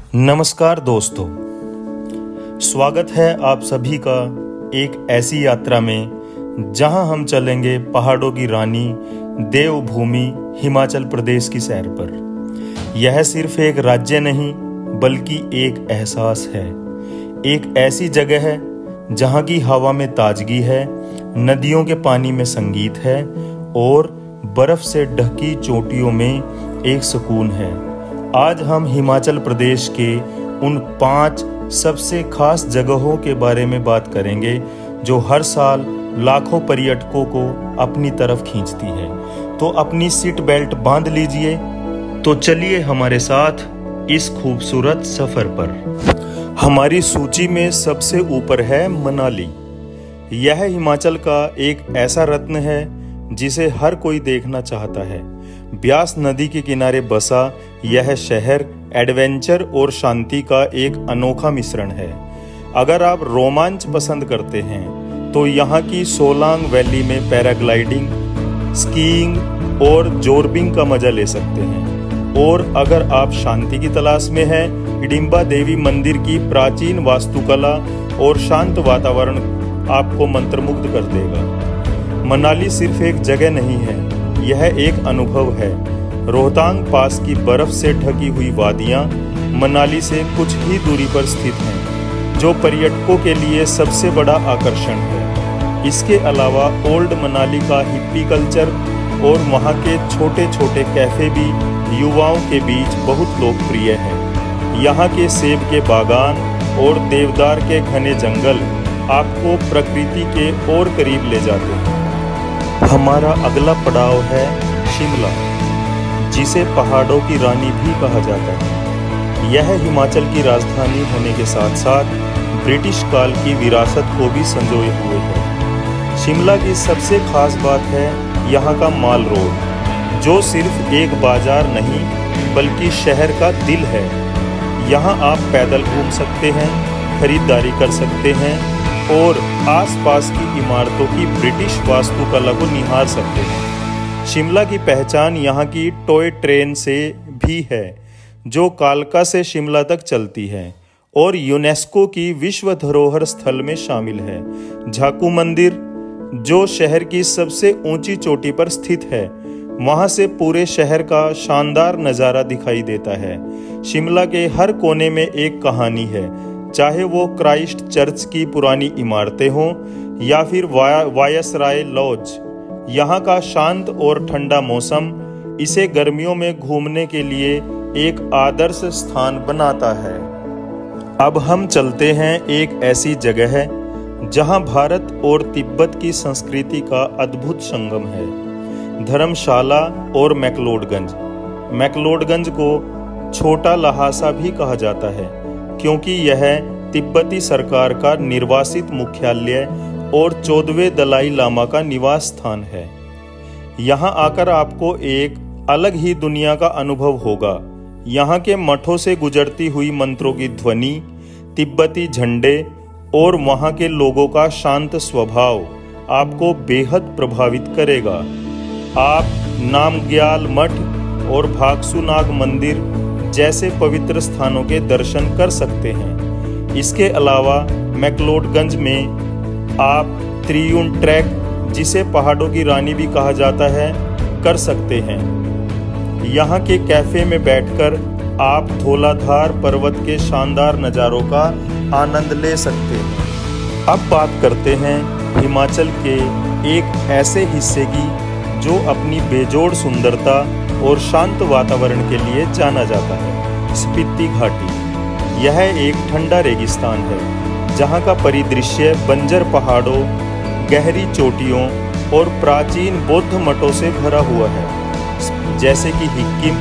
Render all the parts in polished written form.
नमस्कार दोस्तों, स्वागत है आप सभी का एक ऐसी यात्रा में जहां हम चलेंगे पहाड़ों की रानी देवभूमि हिमाचल प्रदेश की सैर पर। यह सिर्फ एक राज्य नहीं बल्कि एक एहसास है। एक ऐसी जगह है जहां की हवा में ताजगी है, नदियों के पानी में संगीत है और बर्फ से ढकी चोटियों में एक सुकून है। आज हम हिमाचल प्रदेश के उन 5 सबसे खास जगहों के बारे में बात करेंगे जो हर साल लाखों पर्यटकों को अपनी तरफ खींचती है। तो अपनी सीट बेल्ट बांध लीजिए, तो चलिए हमारे साथ इस खूबसूरत सफर पर। हमारी सूची में सबसे ऊपर है मनाली। यह हिमाचल का एक ऐसा रत्न है जिसे हर कोई देखना चाहता है। ब्यास नदी के किनारे बसा यह शहर एडवेंचर और शांति का एक अनोखा मिश्रण है। अगर आप रोमांच पसंद करते हैं तो यहाँ की सोलांग वैली में पैराग्लाइडिंग, स्कीइंग और जॉर्बिंग का मजा ले सकते हैं। और अगर आप शांति की तलाश में हैं, हिडिंबा देवी मंदिर की प्राचीन वास्तुकला और शांत वातावरण आपको मंत्रमुग्ध कर देगा। मनाली सिर्फ एक जगह नहीं है, यह एक अनुभव है। रोहतांग पास की बर्फ से ढकी हुई वादियां मनाली से कुछ ही दूरी पर स्थित हैं, जो पर्यटकों के लिए सबसे बड़ा आकर्षण है। इसके अलावा ओल्ड मनाली का हिप्पी कल्चर और वहां के छोटे छोटे कैफे भी युवाओं के बीच बहुत लोकप्रिय हैं। यहाँ के सेब के बागान और देवदार के घने जंगल आपको प्रकृति के और करीब ले जाते हैं। हमारा अगला पड़ाव है शिमला, जिसे पहाड़ों की रानी भी कहा जाता है। यह हिमाचल की राजधानी होने के साथ साथ ब्रिटिश काल की विरासत को भी संजोए हुए है। शिमला की सबसे खास बात है यहाँ का माल रोड, जो सिर्फ एक बाजार नहीं बल्कि शहर का दिल है। यहाँ आप पैदल घूम सकते हैं, खरीदारी कर सकते हैं और आसपास की इमारतों की ब्रिटिश वास्तुकला को निहार सकते हैं। शिमला की पहचान यहाँ की टॉय ट्रेन से भी है, जो कालका से शिमला तक चलती है और यूनेस्को की विश्व धरोहर स्थल में शामिल है। झाकू मंदिर, जो शहर की सबसे ऊंची चोटी पर स्थित है, वहां से पूरे शहर का शानदार नज़ारा दिखाई देता है। शिमला के हर कोने में एक कहानी है, चाहे वो क्राइस्ट चर्च की पुरानी इमारतें हों या फिर वायसराय लॉज। यहाँ का शांत और ठंडा मौसम इसे गर्मियों में घूमने के लिए एक आदर्श स्थान बनाता है। अब हम चलते हैं एक ऐसी जगह है जहाँ भारत और तिब्बत की संस्कृति का अद्भुत संगम है। धर्मशाला और मैक्लोडगंज। मैक्लोडगंज को छोटा लहासा भी कहा जाता है क्योंकि यह तिब्बती सरकार का निर्वासित मुख्यालय और 14वें दलाई लामा का निवास स्थान है। यहाँ आकर आपको एक अलग ही दुनिया का अनुभव होगा। यहाँ के मठों से गुजरती हुई मंत्रों की ध्वनि, तिब्बती झंडे और वहाँ के लोगों का शांत स्वभाव आपको बेहद प्रभावित करेगा। आप नामग्याल मठ और भागसुनाग मंदिर जैसे पवित्र स्थानों के दर्शन कर सकते हैं। इसके अलावा मैक्लोडगंज में आप त्रियुण ट्रैक, जिसे पहाड़ों की रानी भी कहा जाता है, कर सकते हैं। यहाँ के कैफे में बैठकर आप धौलाधार पर्वत के शानदार नज़ारों का आनंद ले सकते हैं। अब बात करते हैं हिमाचल के एक ऐसे हिस्से की जो अपनी बेजोड़ सुंदरता और शांत वातावरण के लिए जाना जाता है, स्पीति घाटी। यह एक ठंडा रेगिस्तान है जहाँ का परिदृश्य बंजर पहाड़ों, गहरी चोटियों और प्राचीन बौद्ध मठों से भरा हुआ है, जैसे कि हिक्किम,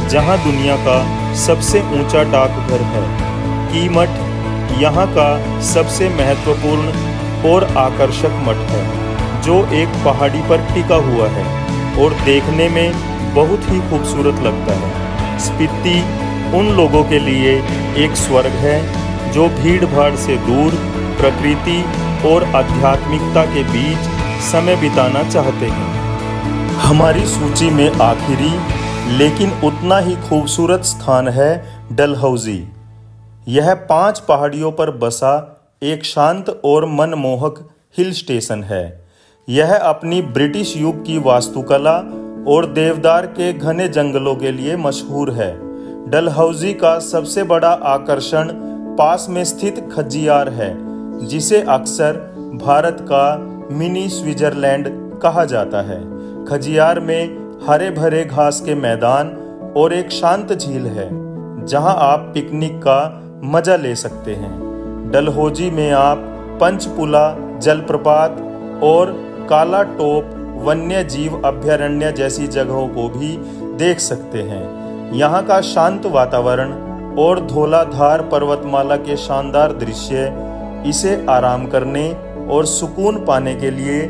जहाँ दुनिया का सबसे ऊंचा डाकघर है। कीमठ यहाँ का सबसे महत्वपूर्ण और आकर्षक मठ है, जो एक पहाड़ी पर टिका हुआ है और देखने में बहुत ही खूबसूरत लगता है। स्पीति उन लोगों के लिए एक स्वर्ग है जो भीड़ भाड़ से दूर प्रकृति और आध्यात्मिकता के बीच समय बिताना चाहते हैं। हमारी सूची में आखिरी लेकिन उतना ही खूबसूरत स्थान है डलहौजी। यह 5 पहाड़ियों पर बसा एक शांत और मनमोहक हिल स्टेशन है। यह अपनी ब्रिटिश युग की वास्तुकला और देवदार के घने जंगलों के लिए मशहूर है। डलहौजी का सबसे बड़ा आकर्षण पास में स्थित खजियार है, जिसे अक्सर भारत का मिनी स्विट्जरलैंड कहा जाता है। खजियार में हरे भरे घास के मैदान और एक शांत झील है, जहां आप पिकनिक का मजा ले सकते हैं। डलहौजी में आप पंचपुला जलप्रपात और काला टोप वन्य जीव अभयारण्य जैसी जगहों को भी देख सकते हैं। यहाँ का शांत वातावरण और धौलाधार पर्वतमाला के शानदार दृश्य इसे आराम करने और सुकून पाने के लिए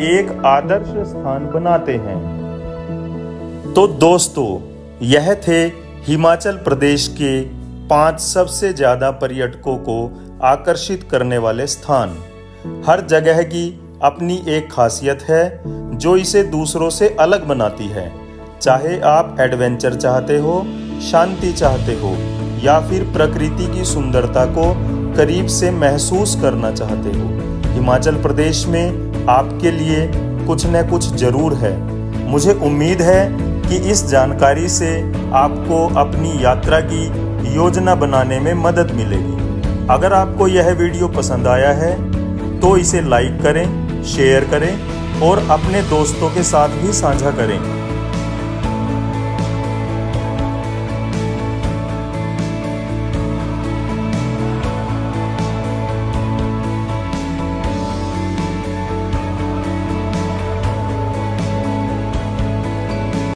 एक आदर्श स्थान बनाते हैं। तो दोस्तों, यह थे हिमाचल प्रदेश के 5 सबसे ज्यादा पर्यटकों को आकर्षित करने वाले स्थान। हर जगह की अपनी एक खासियत है जो इसे दूसरों से अलग बनाती है। चाहे आप एडवेंचर चाहते हो, शांति चाहते हो या फिर प्रकृति की सुंदरता को करीब से महसूस करना चाहते हो, हिमाचल प्रदेश में आपके लिए कुछ न कुछ जरूर है। मुझे उम्मीद है कि इस जानकारी से आपको अपनी यात्रा की योजना बनाने में मदद मिलेगी। अगर आपको यह वीडियो पसंद आया है तो इसे लाइक करें, शेयर करें और अपने दोस्तों के साथ भी साझा करें।